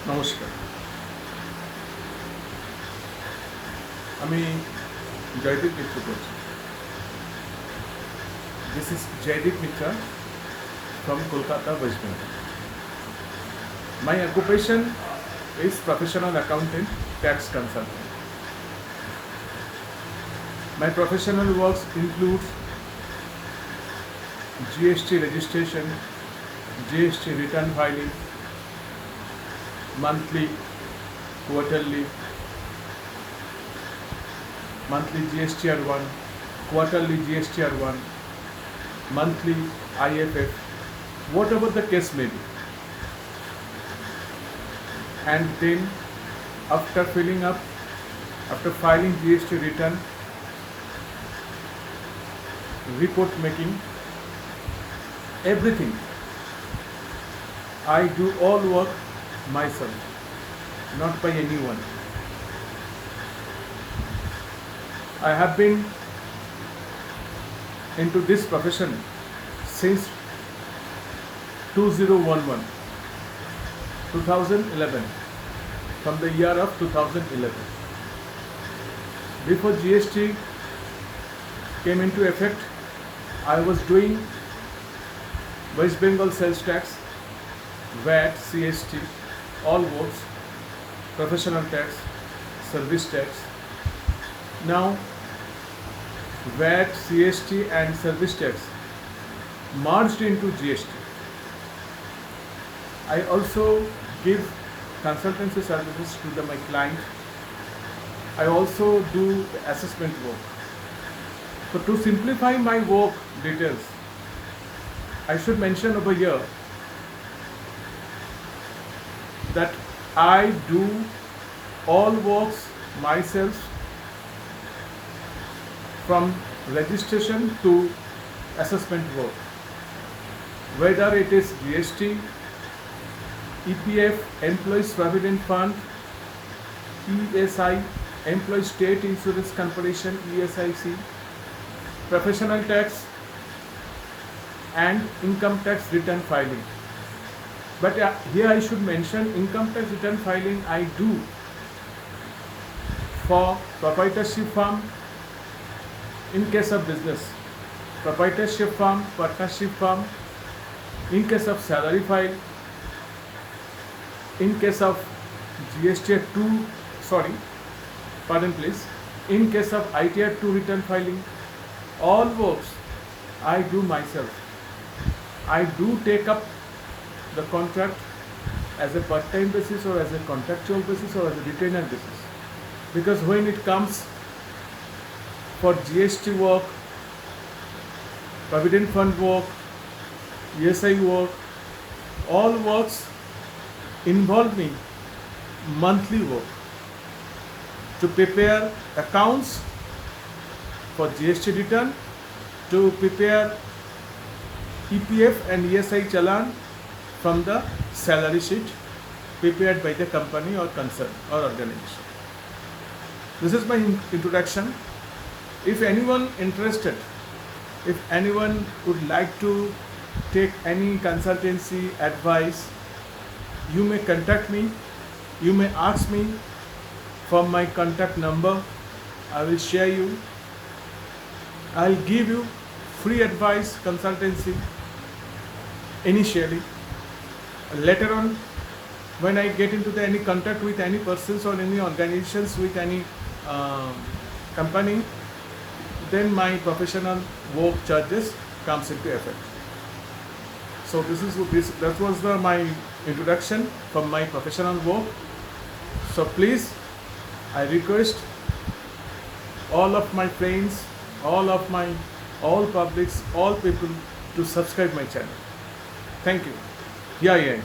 নমস্কার, আমি জয়দীপ মিত্র বলছি। This is Jaydeep Mitra from Kolkata, West Bengal. My occupation is professional accountant, tax consultant. My professional works include GST registration, GST return filing, monthly, quarterly, monthly GSTR1, quarterly GSTR1, monthly IFF, whatever the case may be. And then after filing GST return, report making, everything, I do all work myself, not by anyone. I have been into this profession since 2011, from the year of 2011. Before GST came into effect, I was doing West Bengal sales tax, VAT, CST, all works, professional tax, service tax. Now VAT, CST and service tax merged into GST. I also give consultancy services to my client. I also do assessment work. So to simplify my work details, I should mention over here that I do all works myself, from registration to assessment work, whether it is GST, EPF, Employees Provident Fund, ESI, Employee State Insurance Corporation, ESIC, professional tax and income tax return filing. But here I should mention income tax return filing I do for proprietorship firm, in case of business, proprietorship firm, partnership firm, in case of salary file, in case of in case of ITR2 return filing, all works I do myself. I do take up the contract as a part-time basis or as a contractual basis or as a retainer basis, because when it comes for GST work, Provident Fund work, ESI work, all works involve me monthly work to prepare accounts for GST return, to prepare EPF and ESI challan from the salary sheet prepared by the company or concern or organization. This is my introduction. If anyone interested, if anyone would like to take any consultancy advice, you may contact me. You may ask me for my contact number. I will share you. I'll give you free advice, consultancy initially. Later on, when I get into any contact with any persons or any organizations with any company, then my professional work charges comes into effect. So that was my introduction from my professional work. So please, I request all of my friends, all publics, all people to subscribe my channel. Thank you. Yeah.